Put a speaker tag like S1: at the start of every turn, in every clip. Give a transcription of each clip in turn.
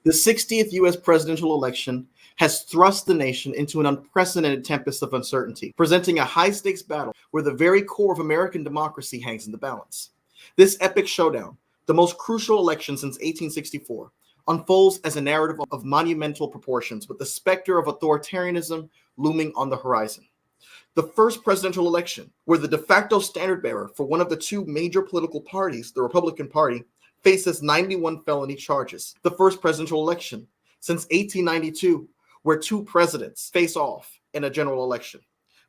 S1: The 60th U.S. presidential election has thrust the nation into an unprecedented tempest of uncertainty, presenting a high-stakes battle where the very core of American democracy hangs in the balance. This epic showdown, the most crucial election since 1864, unfolds as a narrative of monumental proportions, with the specter of authoritarianism looming on the horizon. The first presidential election, where the de facto standard bearer for one of the two major political parties, the Republican Party, faces 91 felony charges. The first presidential election since 1892, where two presidents face off in a general election.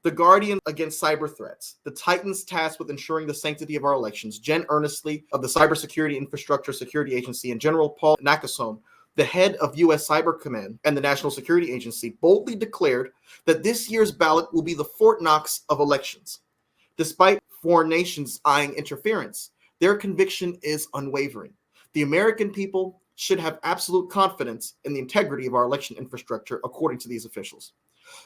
S1: The guardian against cyber threats, the titans tasked with ensuring the sanctity of our elections, Jen Earnestly of the Cybersecurity Infrastructure Security Agency, and General Paul Nakasone, the head of U.S. Cyber Command and the National Security Agency, boldly declared that this year's ballot will be the Fort Knox of elections. Despite foreign nations eyeing interference, their conviction is unwavering. The American people should have absolute confidence in the integrity of our election infrastructure, according to these officials.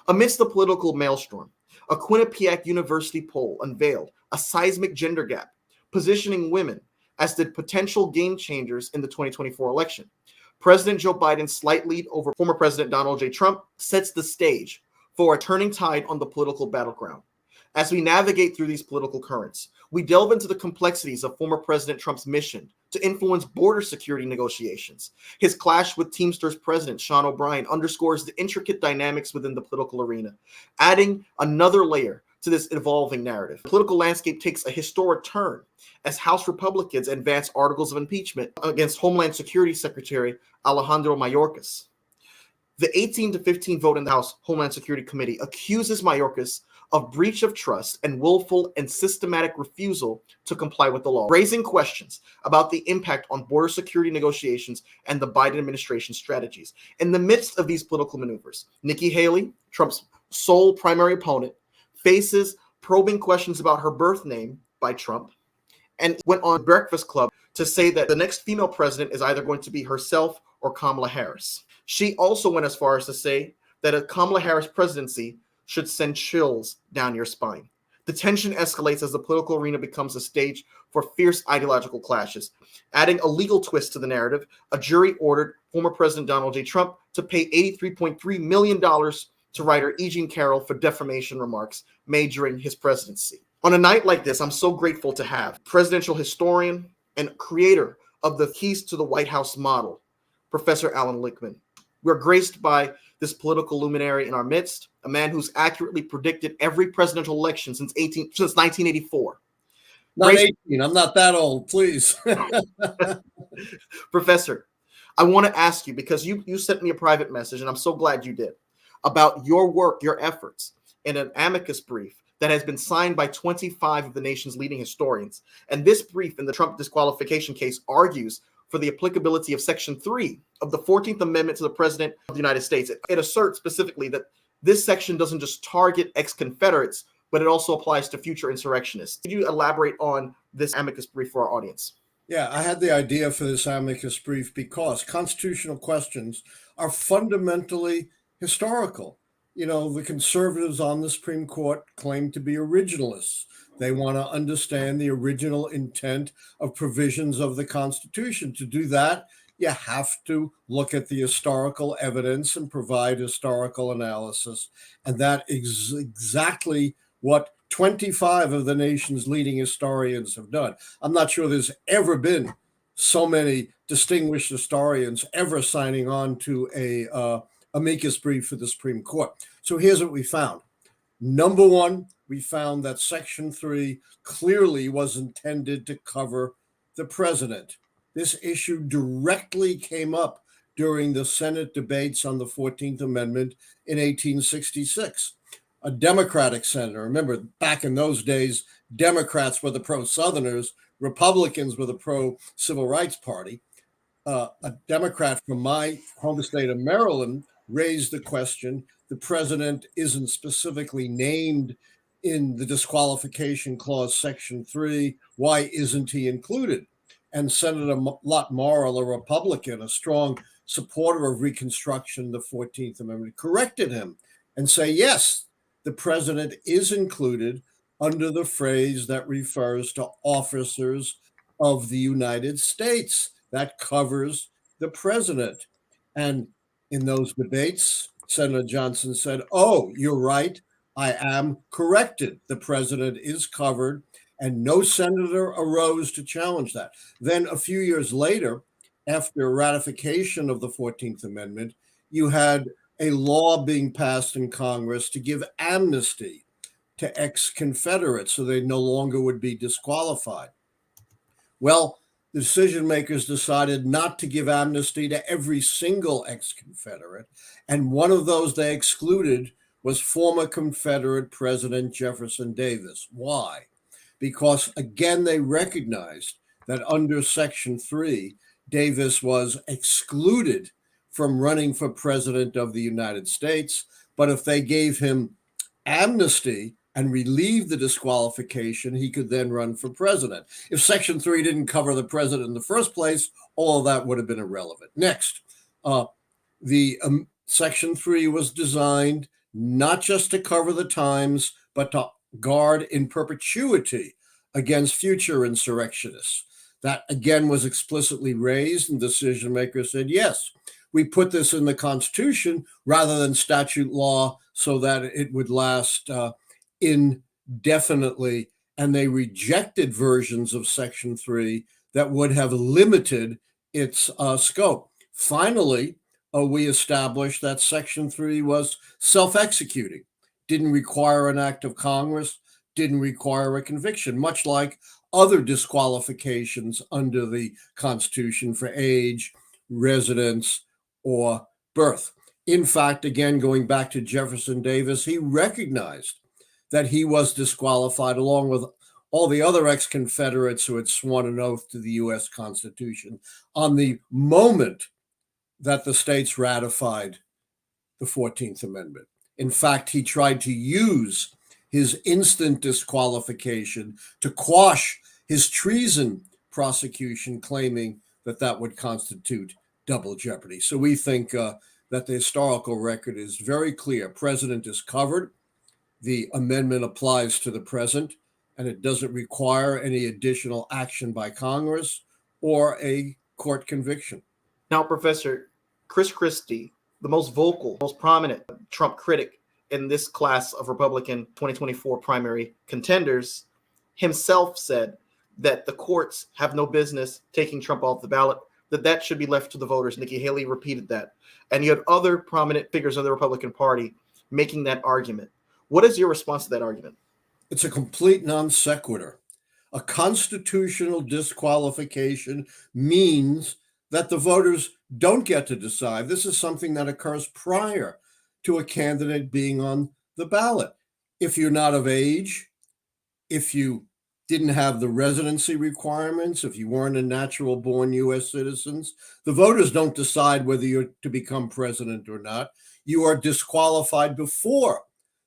S1: Amidst the political maelstrom, a Quinnipiac University poll unveiled a seismic gender gap, positioning women as the potential game changers in the 2024 election. President Joe Biden's slight lead over former President Donald J. Trump sets the stage for a turning tide on the political battleground. As we navigate through these political currents, we delve into the complexities of former President Trump's mission to influence border security negotiations. His clash with Teamsters President Sean O'Brien underscores the intricate dynamics within the political arena, adding another layer to this evolving narrative. The political landscape takes a historic turn as House Republicans advance articles of impeachment against Homeland Security Secretary Alejandro Mayorkas. The 18-15 vote in the House Homeland Security Committee accuses Mayorkas of breach of trust and willful and systematic refusal to comply with the law, raising questions about the impact on border security negotiations and the Biden administration's strategies. In the midst of these political maneuvers, Nikki Haley, Trump's sole primary opponent, faces probing questions about her birth name by Trump, and went on Breakfast Club to say that the next female president is either going to be herself or Kamala Harris. She also went as far as to say that a Kamala Harris presidency should send chills down your spine. The tension escalates as the political arena becomes a stage for fierce ideological clashes. Adding a legal twist to the narrative, a jury ordered former President Donald J. Trump to pay $83.3 million to writer E. Jean Carroll for defamation remarks made during his presidency. On a night like this, I'm so grateful to have presidential historian and creator of the Keys to the White House model, Professor Allan Lichtman. We're graced by this political luminary in our midst, a man who's accurately predicted every presidential election since 1984.
S2: Not 18. I'm not that old, please.
S1: Professor, I want to ask you, because you sent me a private message, and I'm so glad you did, about your work, your efforts in an amicus brief that has been signed by 25 of the nation's leading historians. And this brief in the Trump disqualification case argues for the applicability of Section 3 of the 14th Amendment to the President of the United States. It asserts specifically that this section doesn't just target ex-Confederates, but it also applies to future insurrectionists. Could you elaborate on this amicus brief for our audience?
S2: Yeah, I had the idea for this amicus brief because constitutional questions are fundamentally historical. You know, the conservatives on the Supreme Court claim to be originalists. They want to understand the original intent of provisions of the Constitution. To do that, you have to look at the historical evidence and provide historical analysis. And that is exactly what 25 of the nation's leading historians have done. I'm not sure there's ever been so many distinguished historians ever signing on to a amicus brief for the Supreme Court. So here's what we found. Number one, we found that Section 3 clearly was intended to cover the president. This issue directly came up during the Senate debates on the 14th Amendment in 1866. A Democratic senator, remember, back in those days, Democrats were the pro-Southerners, Republicans were the pro-Civil Rights Party. A Democrat from my home state of Maryland raised the question, the president isn't specifically named in the disqualification clause, Section 3. Why isn't he included? And Senator Lott Morrill, a Republican, a strong supporter of Reconstruction, the 14th Amendment, corrected him and say, yes, the president is included under the phrase that refers to officers of the United States. That covers the president. And in those debates, Senator Johnson said, "Oh, you're right. I am corrected. The president is covered." And no senator arose to challenge that. Then a few years later, after ratification of the 14th Amendment, you had a law being passed in Congress to give amnesty to ex-Confederates so they no longer would be disqualified. Well, the decision makers decided not to give amnesty to every single ex-Confederate, and one of those they excluded was former Confederate President Jefferson Davis. Why? Because again, they recognized that under Section 3, Davis was excluded from running for president of the United States. But if they gave him amnesty and relieved the disqualification, he could then run for president. If Section 3 didn't cover the president in the first place, all of that would have been irrelevant. Next, the Section 3 was designed not just to cover the times, but to guard in perpetuity against future insurrectionists. That again was explicitly raised, and decision makers said, yes, we put this in the Constitution rather than statute law so that it would last indefinitely. And they rejected versions of Section 3 that would have limited its scope. Finally, we established that Section 3 was self-executing, didn't require an act of Congress, didn't require a conviction, much like other disqualifications under the Constitution for age, residence, or birth. In fact, again, going back to Jefferson Davis, he recognized that he was disqualified along with all the other ex-Confederates who had sworn an oath to the U.S. Constitution on the moment that the states ratified the 14th Amendment. In fact, he tried to use his instant disqualification to quash his treason prosecution, claiming that that would constitute double jeopardy. So we think that the historical record is very clear. President is covered. The amendment applies to the present, and it doesn't require any additional action by Congress or a court conviction.
S1: Now, Professor, Chris Christie, the most vocal, most prominent Trump critic in this class of Republican 2024 primary contenders, himself said that the courts have no business taking Trump off the ballot, that should be left to the voters. Nikki Haley repeated that. And you had other prominent figures of the Republican Party making that argument. What is your response to that argument?
S2: It's a complete non sequitur. A constitutional disqualification means that the voters don't get to decide. This is something that occurs prior to a candidate being on the ballot. If you're not of age, if you didn't have the residency requirements, if you weren't a natural born U.S. citizens, the voters don't decide whether you're to become president or not. You are disqualified before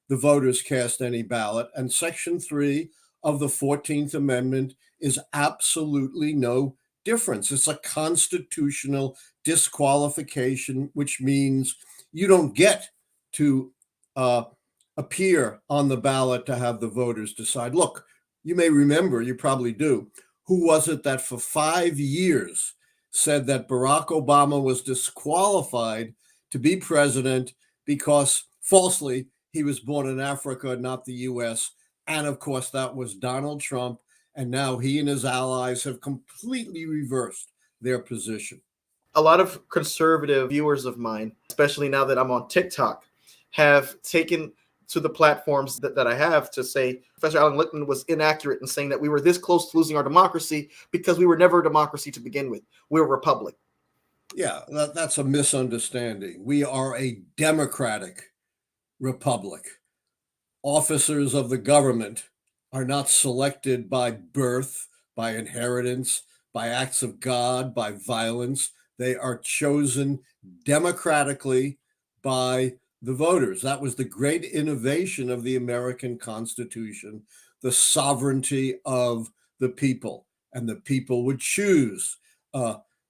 S2: the voters cast any ballot. And Section 3 of the 14th Amendment is absolutely no difference. It's a constitutional disqualification, which means you don't get to appear on the ballot to have the voters decide. Look, you may remember, you probably do, who was it that for 5 years said that Barack Obama was disqualified to be president because falsely he was born in Africa, not the U.S. And of course, that was Donald Trump. And now he and his allies have completely reversed their position.
S1: A lot of conservative viewers of mine, especially now that I'm on TikTok, have taken to the platforms that I have to say Professor Allan Lichtman was inaccurate in saying that we were this close to losing our democracy because we were never a democracy to begin with. We're a republic.
S2: Yeah, that's a misunderstanding. We are a democratic republic. Officers of the government are not selected by birth, by inheritance, by acts of God, by violence. They are chosen democratically by the voters. That was the great innovation of the American Constitution, the sovereignty of the people. And the people would choose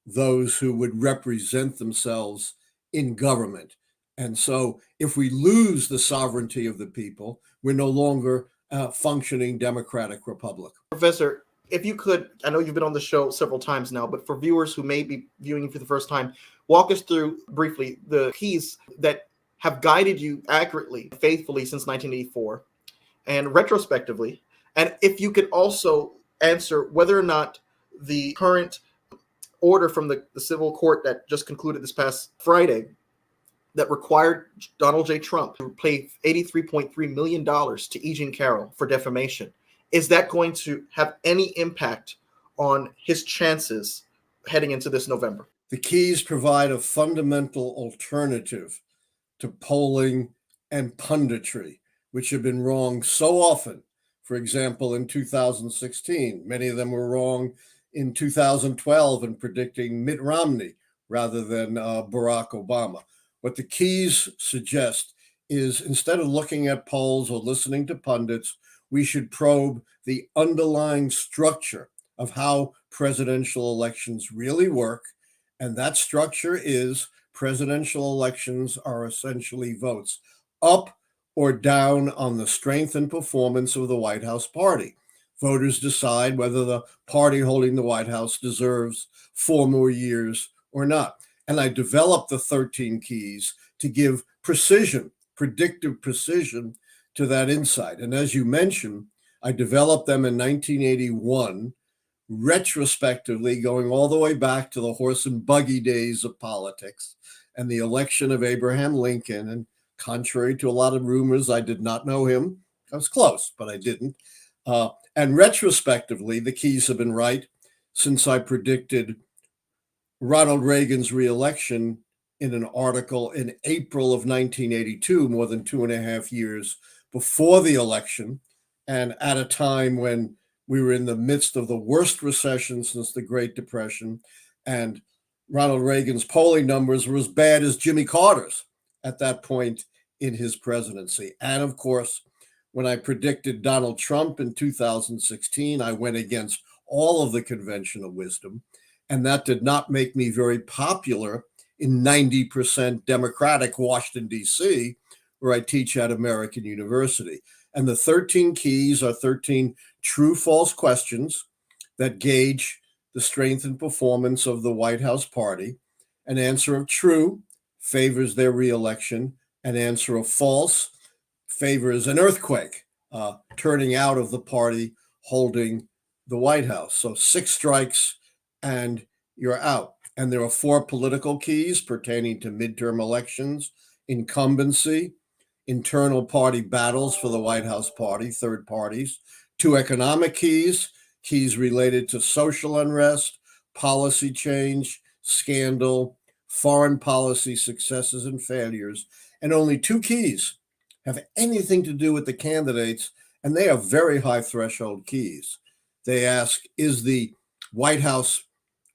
S2: those who would represent themselves in government. And so if we lose the sovereignty of the people, we're no longer a functioning democratic republic.
S1: Professor, if you could, I know you've been on the show several times now, but for viewers who may be viewing you for the first time, walk us through briefly the keys that have guided you accurately, faithfully since 1984, and retrospectively. And if you could also answer whether or not the current order from the civil court that just concluded this past Friday that required Donald J. Trump to pay $83.3 million to E. Jean Carroll for defamation, is that going to have any impact on his chances heading into this November?
S2: The keys provide a fundamental alternative to polling and punditry, which have been wrong so often. For example, in 2016, many of them were wrong in 2012 in predicting Mitt Romney rather than Barack Obama. What the keys suggest is, instead of looking at polls or listening to pundits, we should probe the underlying structure of how presidential elections really work. And that structure is presidential elections are essentially votes up or down on the strength and performance of the White House party. Voters decide whether the party holding the White House deserves 4 more years or not. And I developed the 13 keys to give precision, predictive precision to that insight. And as you mentioned, I developed them in 1981, retrospectively, going all the way back to the horse and buggy days of politics and the election of Abraham Lincoln. And contrary to a lot of rumors, I did not know him. I was close, but I didn't. And retrospectively, the keys have been right since I predicted Ronald Reagan's reelection in an article in April of 1982, more than 2.5 years before the election, and at a time when we were in the midst of the worst recession since the Great Depression, and Ronald Reagan's polling numbers were as bad as Jimmy Carter's at that point in his presidency. And of course, when I predicted Donald Trump in 2016, I went against all of the conventional wisdom, and that did not make me very popular in 90% Democratic Washington, D.C., where I teach at American University. And the 13 keys are 13 true-false questions that gauge the strength and performance of the White House party. An answer of true favors their reelection. An answer of false favors an earthquake, turning out of the party holding the White House. So 6 strikes and you're out. And there are 4 political keys pertaining to midterm elections, incumbency, internal party battles for the White House party, third parties, 2 economic keys, keys related to social unrest, policy change, scandal, foreign policy successes and failures, and only 2 keys have anything to do with the candidates, and they are very high threshold keys. They ask, is the White House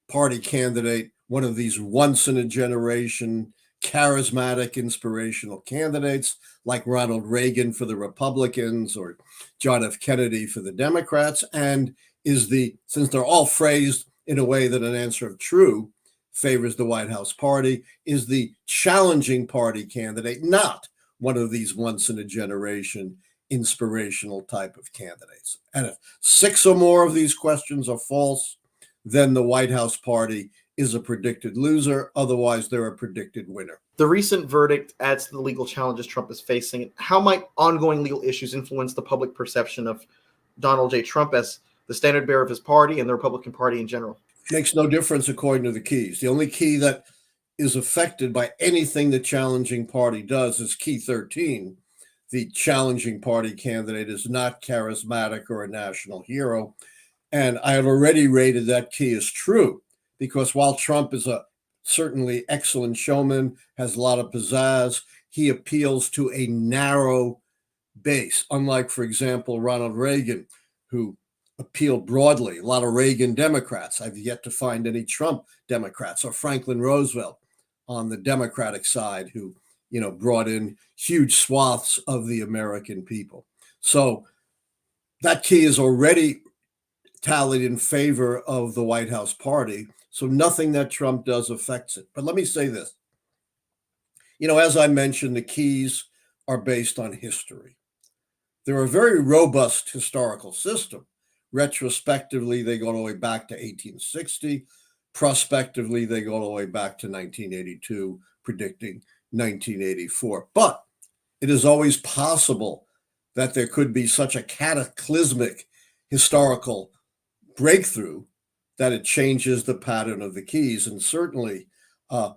S2: party candidate one of these once-in-a-generation, charismatic, inspirational candidates like Ronald Reagan for the Republicans or John F. Kennedy for the Democrats? And since they're all phrased in a way that an answer of true favors the White House party, is the challenging party candidate not one of these once-in-a-generation, inspirational type of candidates? And if 6 or more of these questions are false, then the White House party is a predicted loser. Otherwise, they're a predicted winner.
S1: The recent verdict adds to the legal challenges Trump is facing. How might ongoing legal issues influence the public perception of Donald J. Trump as the standard bearer of his party and the Republican Party in general?
S2: Makes no difference according to the keys. The only key that is affected by anything the challenging party does is key 13. The challenging party candidate is not charismatic or a national hero. And I have already rated that key as true, because while Trump is a certainly excellent showman, has a lot of pizzazz, he appeals to a narrow base, unlike, for example, Ronald Reagan, who appealed broadly. A lot of Reagan Democrats. I've yet to find any Trump Democrats, or Franklin Roosevelt on the Democratic side, who, brought in huge swaths of the American people. So that key is already tallied in favor of the White House party. So nothing that Trump does affects it. But let me say this. As I mentioned, the keys are based on history. They're a very robust historical system. Retrospectively, they go all the way back to 1860. Prospectively, they go all the way back to 1982, predicting 1984. But it is always possible that there could be such a cataclysmic historical breakthrough that it changes the pattern of the keys. And certainly, an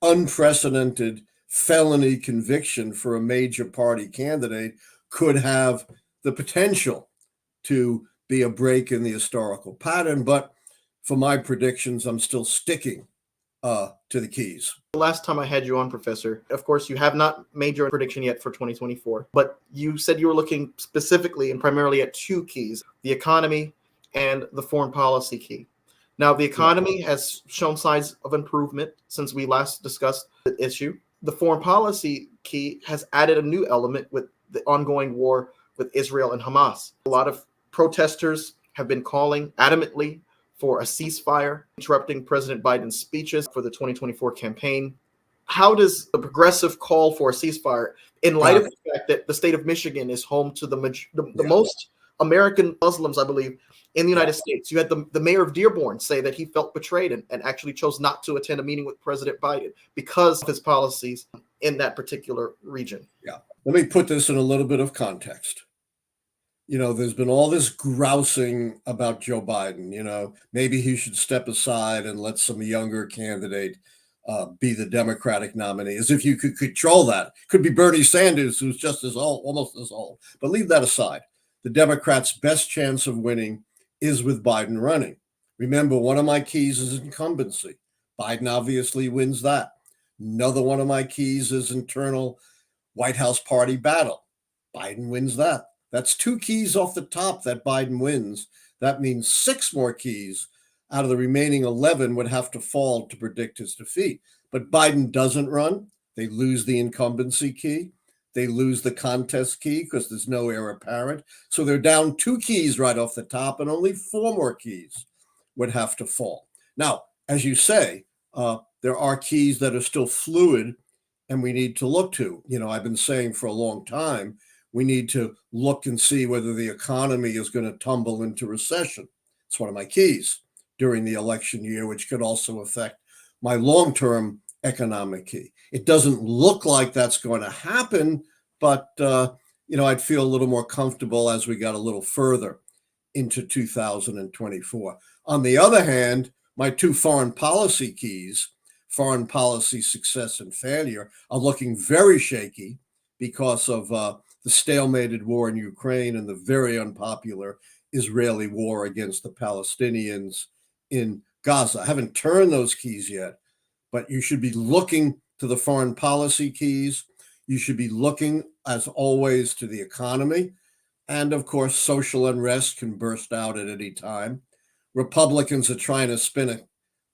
S2: unprecedented felony conviction for a major party candidate could have the potential to be a break in the historical pattern. But for my predictions, I'm still sticking to the keys.
S1: The last time I had you on, Professor, of course, you have not made your prediction yet for 2024, but you said you were looking specifically and primarily at two keys, the economy and the foreign policy key. Now, the economy has shown signs of improvement since we last discussed the issue. The foreign policy key has added a new element with the ongoing war with Israel and Hamas. A lot of protesters have been calling adamantly for a ceasefire, interrupting President Biden's speeches for the 2024 campaign. How does the progressive call for a ceasefire, in light of the fact that the state of Michigan is home to the most American Muslims, I believe, in the United States? You had the mayor of Dearborn say that he felt betrayed and actually chose not to attend a meeting with President Biden because of his policies in that particular region.
S2: Yeah. Let me put this in a little bit of context. There's been all this grousing about Joe Biden. Maybe he should step aside and let some younger candidate be the Democratic nominee, as if you could control that. Could be Bernie Sanders, who's just as old, almost as old. But leave that aside. The Democrats' best chance of winning is with Biden running. Remember, one of my keys is incumbency. Biden obviously wins that. Another one of my keys is internal White House party battle. Biden wins that. That's two keys off the top that Biden wins. That means 6 more keys out of the remaining 11 would have to fall to predict his defeat. But Biden doesn't run. They lose the incumbency key. They lose the contest key because there's no heir apparent. So they're down 2 keys right off the top, and only 4 more keys would have to fall. Now, as you say, there are keys that are still fluid and we need to look to. I've been saying for a long time, we need to look and see whether the economy is going to tumble into recession. It's one of my keys during the election year, which could also affect my long-term economic key. It doesn't look like that's going to happen, but I'd feel a little more comfortable as we got a little further into 2024. On the other hand, my 2 foreign policy keys, foreign policy success and failure, are looking very shaky because of the stalemated war in Ukraine and the very unpopular Israeli war against the Palestinians in Gaza. I haven't turned those keys yet, but you should be looking to the foreign policy keys. You should be looking, as always, to the economy. And of course, social unrest can burst out at any time. Republicans are trying to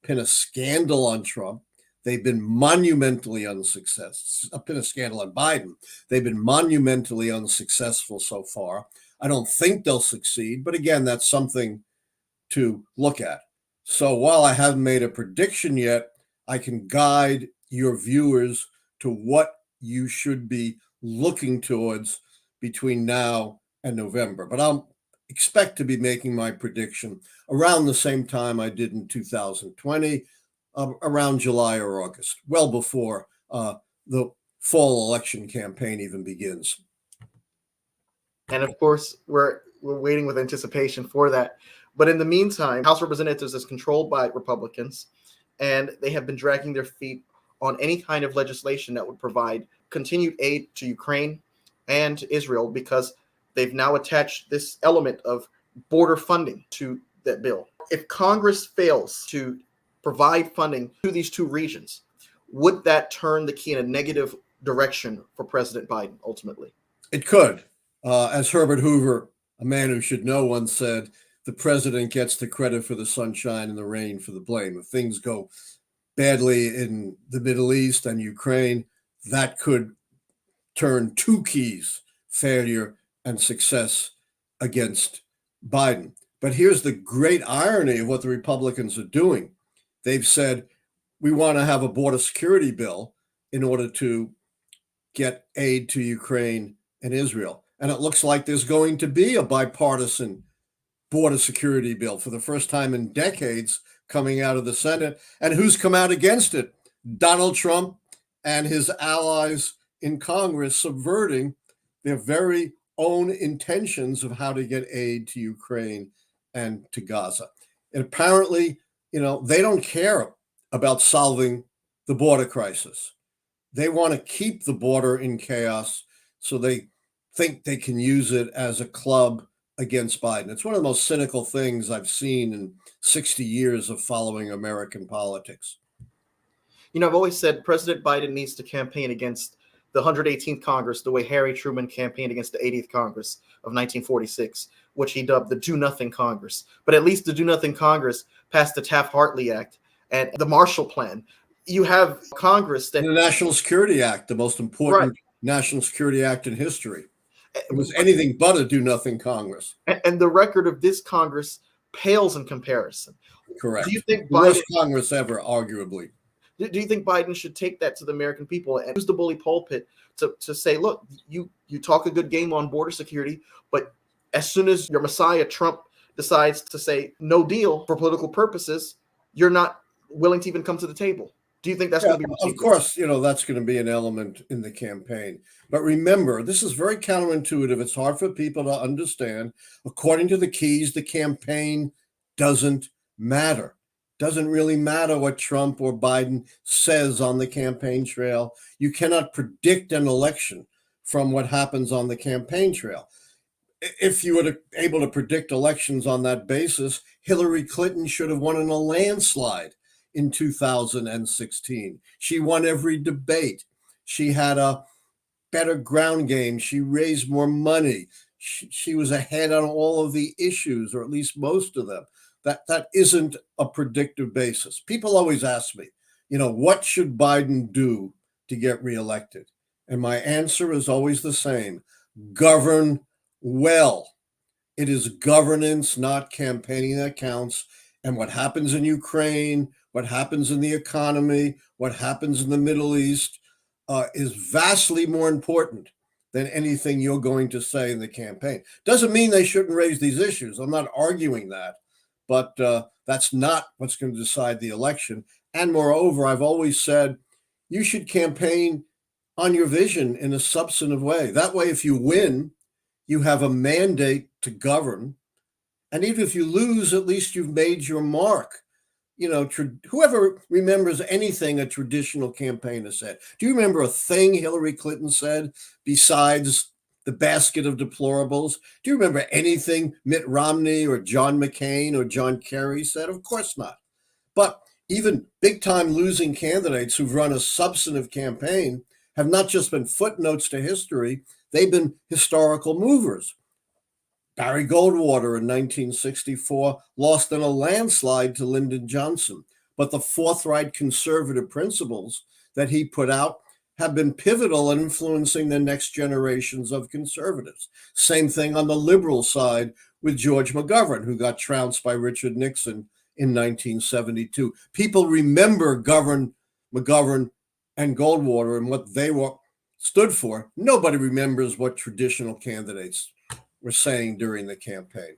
S2: pin a scandal on Trump. They've been monumentally unsuccessful. Pin a scandal on Biden. They've been monumentally unsuccessful so far. I don't think they'll succeed, but again, that's something to look at. So while I haven't made a prediction yet, I can guide your viewers to what you should be looking towards between now and November. But I'll expect to be making my prediction around the same time I did in 2020, around July or August, well before the fall election campaign even begins.
S1: And of course, we're waiting with anticipation for that. But in the meantime, House Representatives is controlled by Republicans, and they have been dragging their feet on any kind of legislation that would provide continued aid to Ukraine and to Israel, because they've now attached this element of border funding to that bill. If Congress fails to provide funding to these 2 regions, would that turn the key in a negative direction for President Biden ultimately?
S2: It could. As Herbert Hoover, a man who should know, once said, the president gets the credit for the sunshine and the rain for the blame. If things go badly in the Middle East and Ukraine, that could turn 2 keys, failure and success, against Biden. But here's the great irony of what the Republicans are doing. They've said, we want to have a border security bill in order to get aid to Ukraine and Israel. And it looks like there's going to be a bipartisan border security bill for the first time in decades coming out of the Senate. And who's come out against it? Donald Trump and his allies in Congress, subverting their very own intentions of how to get aid to Ukraine and to Gaza. And apparently, they don't care about solving the border crisis. They want to keep the border in chaos, so they think they can use it as a club against Biden. It's one of the most cynical things I've seen in 60 years of following American politics.
S1: I've always said President Biden needs to campaign against the 118th Congress the way Harry Truman campaigned against the 80th Congress of 1946, which he dubbed the Do Nothing Congress. But at least the Do Nothing Congress passed the Taft-Hartley Act and the Marshall Plan. You have Congress that...
S2: The National Security Act, the most important national security act in history. It was anything but a do-nothing Congress.
S1: And the record of this Congress pales in comparison.
S2: Correct.
S1: Do you think
S2: the worst Congress ever, arguably.
S1: Do you think Biden should take that to the American people and use the bully pulpit to say, look, you talk a good game on border security, but as soon as your messiah, Trump, decides to say no deal for political purposes, you're not willing to even come to the table? Do you think that's going to be...
S2: Of course, that's going to be an element in the campaign. But remember, this is very counterintuitive. It's hard for people to understand. According to the keys, the campaign doesn't matter. Doesn't really matter what Trump or Biden says on the campaign trail. You cannot predict an election from what happens on the campaign trail. If you were able to predict elections on that basis, Hillary Clinton should have won in a landslide in 2016. She won every debate. She had a better ground game. She raised more money. She was ahead on all of the issues, or at least most of them. That isn't a predictive basis. People always ask me, what should Biden do to get reelected? And my answer is always the same: govern well. It is governance, not campaigning, that counts. And what happens in Ukraine, what happens in the economy, what happens in the Middle East is vastly more important than anything you're going to say in the campaign. Doesn't mean they shouldn't raise these issues. I'm not arguing that. But that's not what's going to decide the election. And moreover, I've always said you should campaign on your vision in a substantive way. That way, if you win, you have a mandate to govern. And even if you lose, at least you've made your mark. Whoever remembers anything a traditional campaigner said? Do you remember a thing Hillary Clinton said besides the basket of deplorables? Do you remember anything Mitt Romney or John McCain or John Kerry said? Of course not. But even big-time losing candidates who've run a substantive campaign have not just been footnotes to history, they've been historical movers. Barry Goldwater in 1964 lost in a landslide to Lyndon Johnson, but the forthright conservative principles that he put out have been pivotal in influencing the next generations of conservatives. Same thing on the liberal side with George McGovern, who got trounced by Richard Nixon in 1972. People remember McGovern and Goldwater and what they stood for. Nobody remembers what traditional candidates were saying during the campaign.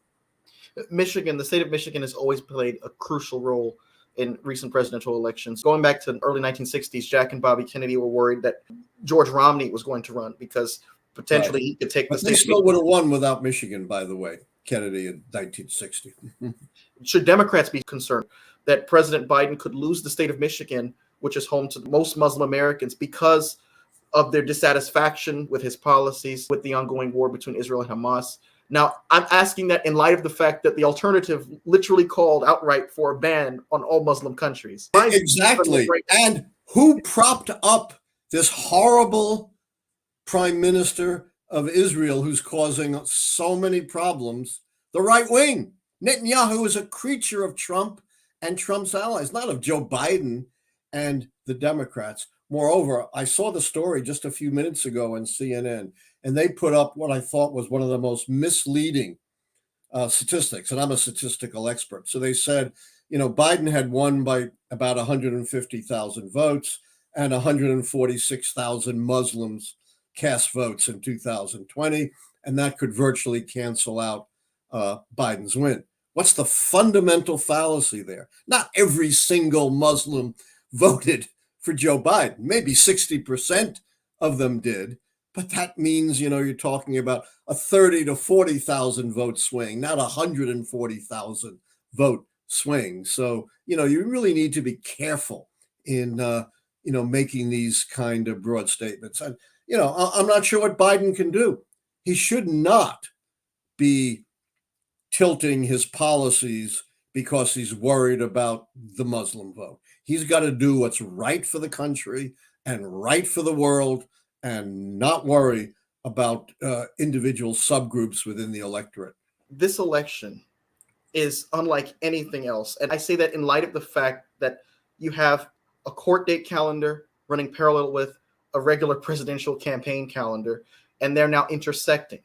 S1: Michigan, the state of Michigan has always played a crucial role in recent presidential elections. Going back to the early 1960s, Jack and Bobby Kennedy were worried that George Romney was going to run because potentially he could take the state.
S2: They still would have won without Michigan, by the way, Kennedy in 1960.
S1: Should Democrats be concerned that President Biden could lose the state of Michigan, which is home to most Muslim Americans, because of their dissatisfaction with his policies, with the ongoing war between Israel and Hamas? Now, I'm asking that in light of the fact that the alternative literally called outright for a ban on all Muslim countries.
S2: Exactly. And who propped up this horrible prime minister of Israel who's causing so many problems? The right wing. Netanyahu is a creature of Trump and Trump's allies, not of Joe Biden and the Democrats. Moreover, I saw the story just a few minutes ago on CNN, and they put up what I thought was one of the most misleading statistics, and I'm a statistical expert. So they said, Biden had won by about 150,000 votes, and 146,000 Muslims cast votes in 2020, and that could virtually cancel out Biden's win. What's the fundamental fallacy there? Not every single Muslim voted for Joe Biden. Maybe 60% of them did, but that means, you're talking about a 30 to 40,000 vote swing, not 140,000 vote swing. So, you really need to be careful in, making these kind of broad statements. And, I'm not sure what Biden can do. He should not be tilting his policies because he's worried about the Muslim vote. He's got to do what's right for the country and right for the world and not worry about individual subgroups within the electorate.
S1: This election is unlike anything else. And I say that in light of the fact that you have a court date calendar running parallel with a regular presidential campaign calendar, and they're now intersecting.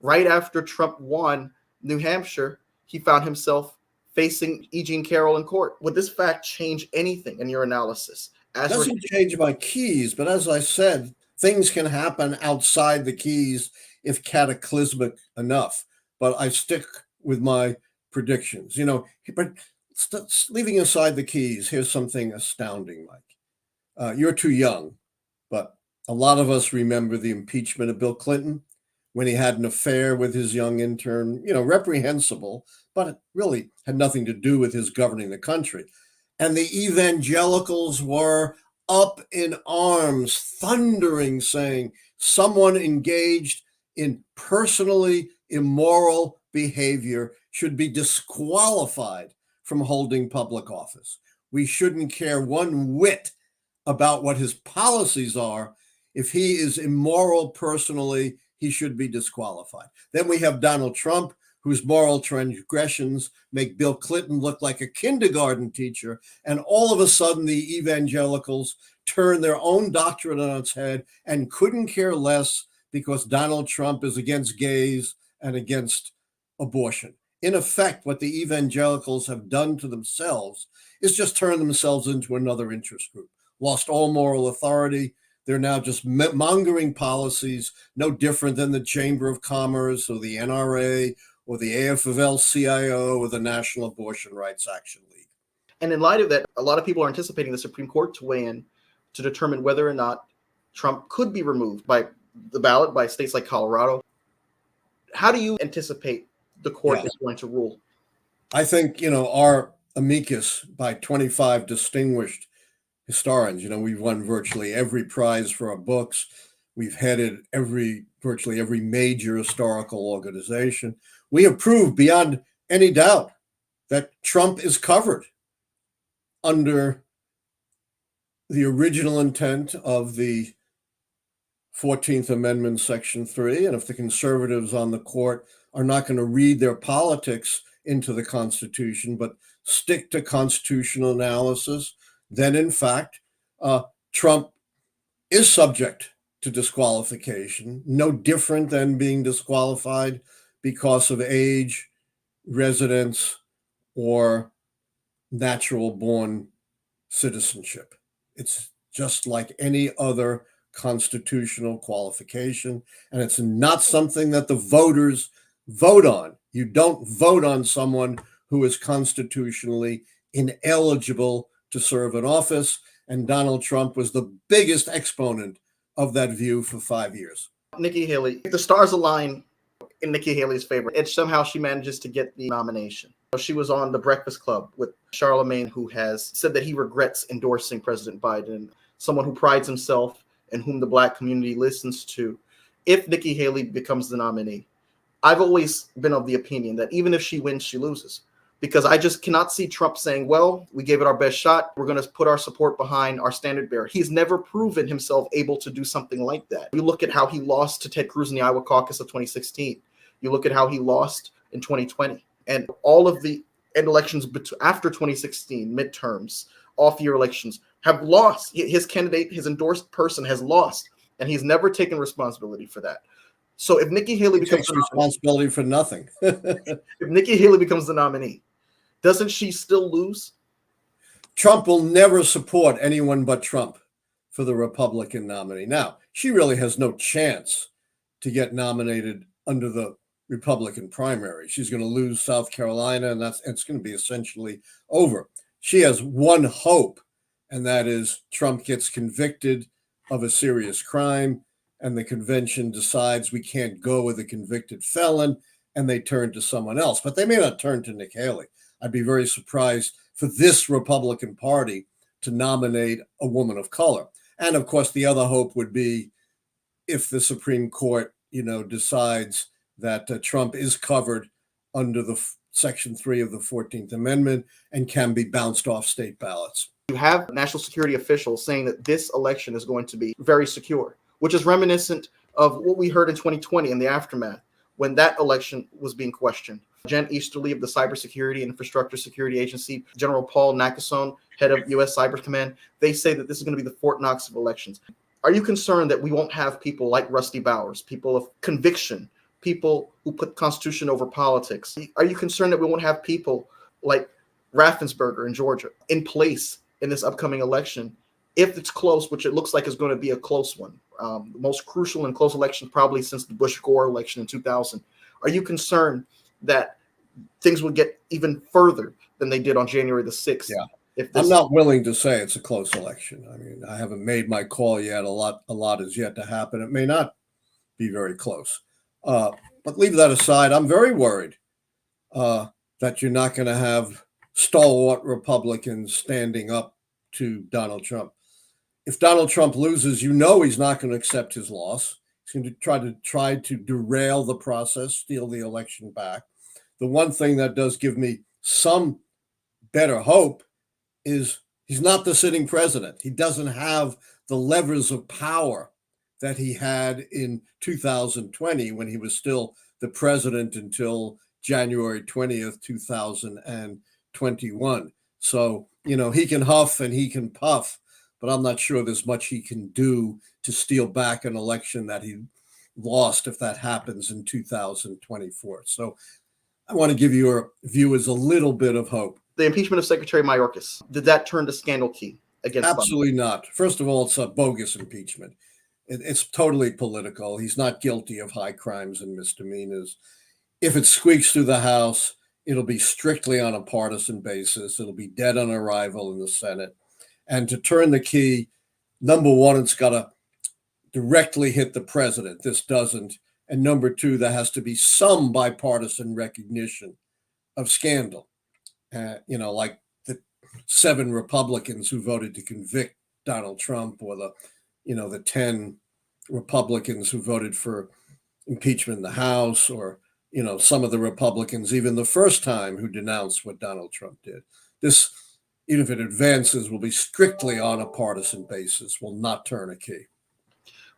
S1: Right after Trump won New Hampshire, he found himself facing E. Jean Carroll in court. Would this fact change anything in your analysis?
S2: It doesn't change my keys, but as I said, things can happen outside the keys if cataclysmic enough. But I stick with my predictions, but leaving aside the keys, here's something astounding, Mike. You're too young, but a lot of us remember the impeachment of Bill Clinton when he had an affair with his young intern, reprehensible, but it really had nothing to do with his governing the country. And the evangelicals were up in arms, thundering, saying someone engaged in personally immoral behavior should be disqualified from holding public office. We shouldn't care one whit about what his policies are. If he is immoral personally, he should be disqualified. Then we have Donald Trump, whose moral transgressions make Bill Clinton look like a kindergarten teacher. And all of a sudden, the evangelicals turn their own doctrine on its head and couldn't care less because Donald Trump is against gays and against abortion. In effect, what the evangelicals have done to themselves is just turn themselves into another interest group, lost all moral authority. They're now just mongering policies, no different than the Chamber of Commerce or the NRA or the AFL-CIO or the National Abortion Rights Action League.
S1: And in light of that, a lot of people are anticipating the Supreme Court to weigh in to determine whether or not Trump could be removed by the ballot by states like Colorado. How do you anticipate the court is going to rule?
S2: I think, our amicus by 25 distinguished historians, we've won virtually every prize for our books. We've headed virtually every major historical organization. We have proved beyond any doubt that Trump is covered under the original intent of the 14th Amendment, Section 3. And if the conservatives on the court are not going to read their politics into the Constitution, but stick to constitutional analysis, then in fact, Trump is subject to disqualification, no different than being disqualified because of age, residence, or natural born citizenship. It's just like any other constitutional qualification, and it's not something that the voters vote on. You don't vote on someone who is constitutionally ineligible to serve in office, and Donald Trump was the biggest exponent of that view for 5 years.
S1: Nikki Haley, if the stars align in Nikki Haley's favor, and somehow she manages to get the nomination. She was on The Breakfast Club with Charlemagne, who has said that he regrets endorsing President Biden, someone who prides himself and whom the Black community listens to. If Nikki Haley becomes the nominee, I've always been of the opinion that even if she wins, she loses. Because I just cannot see Trump saying, well, we gave it our best shot. We're going to put our support behind our standard bearer. He's never proven himself able to do something like that. You look at how he lost to Ted Cruz in the Iowa caucus of 2016. You look at how he lost in 2020. And all of the elections after 2016, midterms, off-year elections, have lost. His candidate, his endorsed person has lost. And he's never taken responsibility for that. So if Nikki Haley becomes the
S2: responsibility for nothing,
S1: if Nikki Haley becomes the nominee, doesn't she still lose?
S2: Trump will never support anyone but Trump for the Republican nominee. Now, she really has no chance to get nominated under the Republican primary. She's going to lose South Carolina, and it's going to be essentially over. She has one hope, and that is Trump gets convicted of a serious crime, and the convention decides we can't go with a convicted felon, and they turn to someone else. But they may not turn to Nikki Haley. I'd be very surprised for this Republican Party to nominate a woman of color. And of course, the other hope would be if the Supreme Court, decides that Trump is covered under the Section 3 of the 14th Amendment and can be bounced off state ballots.
S1: You have national security officials saying that this election is going to be very secure, which is reminiscent of what we heard in 2020 in the aftermath when that election was being questioned. Jen Easterly of the Cybersecurity and Infrastructure Security Agency, General Paul Nakasone, head of U.S. Cyber Command, they say that this is going to be the Fort Knox of elections. Are you concerned that we won't have people like Rusty Bowers, people of conviction, people who put Constitution over politics? Are you concerned that we won't have people like Raffensperger in Georgia in place in this upcoming election if it's close, which it looks like is going to be a close one, the most crucial and close election probably since the Bush-Gore election in 2000? Are you concerned that things would get even further than they did on January the 6th?
S2: Yeah. I'm not willing to say it's a close election. I mean, I haven't made my call yet. A lot is yet to happen. It may not be very close. But leave that aside. I'm very worried that you're not going to have stalwart Republicans standing up to Donald Trump. If Donald Trump loses, he's not going to accept his loss. He's going to try to derail the process, steal the election back. The one thing that does give me some better hope is he's not the sitting president. He doesn't have the levers of power that he had in 2020 when he was still the president until January 20th, 2021. So, he can huff and he can puff, but I'm not sure there's much he can do to steal back an election that he lost if that happens in 2024. So I want to give your viewers a little bit of hope.
S1: The impeachment of Secretary Mayorkas, did that turn to scandal key against
S2: Absolutely not. First of all, it's a bogus impeachment. It's totally political. He's not guilty of high crimes and misdemeanors. If it squeaks through the House, it'll be strictly on a partisan basis. It'll be dead on arrival in the Senate. And to turn the key, number one, it's got to directly hit the president. This doesn't. And number two, there has to be some bipartisan recognition of scandal. Like the 7 Republicans who voted to convict Donald Trump, or the 10 Republicans who voted for impeachment in the House, or, some of the Republicans, even the first time, who denounced what Donald Trump did. This, even if it advances, will be strictly on a partisan basis, will not turn a key.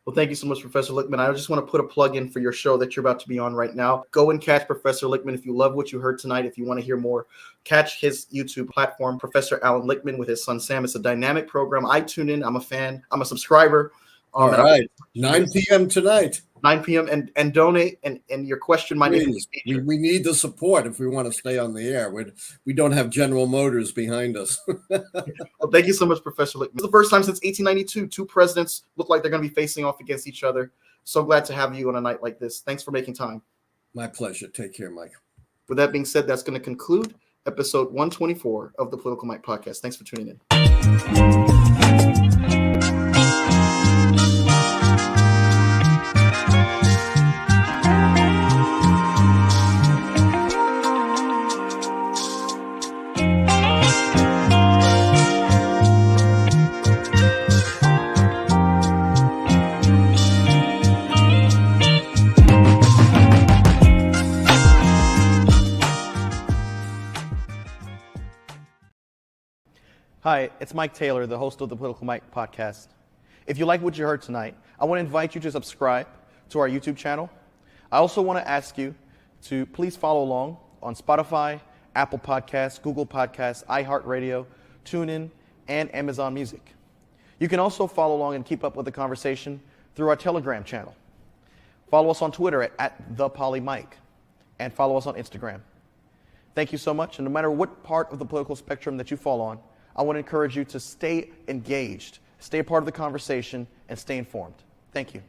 S1: Well, thank you so much, Professor Lichtman. I just want to put a plug in for your show that you're about to be on right now. Go and catch Professor Lichtman if you love what you heard tonight. If you want to hear more, catch his YouTube platform, Professor Allan Lichtman, with his son Sam. It's a dynamic program. I tune in. I'm a fan. I'm a subscriber.
S2: All right. 9 p.m. tonight.
S1: 9 p.m. and donate and your question might be featured.
S2: We need the support if we want to stay on the air. We don't have General Motors behind us.
S1: Well, thank you so much, Professor Lichtman. It's the first time since 1892 2 presidents look like they're going to be facing off against each other. So glad to have you on a night like this. Thanks for making time.
S2: My pleasure. Take care, Mike.
S1: With that being said, that's going to conclude episode 124 of the Political Mike podcast. Thanks for tuning in. Hi, it's Mike Taylor, the host of the Political Mike podcast. If you like what you heard tonight, I want to invite you to subscribe to our YouTube channel. I also want to ask you to please follow along on Spotify, Apple Podcasts, Google Podcasts, iHeartRadio, TuneIn, and Amazon Music. You can also follow along and keep up with the conversation through our Telegram channel. Follow us on Twitter at @ThePollyMike, and follow us on Instagram. Thank you so much, and no matter what part of the political spectrum that you fall on, I want to encourage you to stay engaged, stay a part of the conversation, and stay informed. Thank you.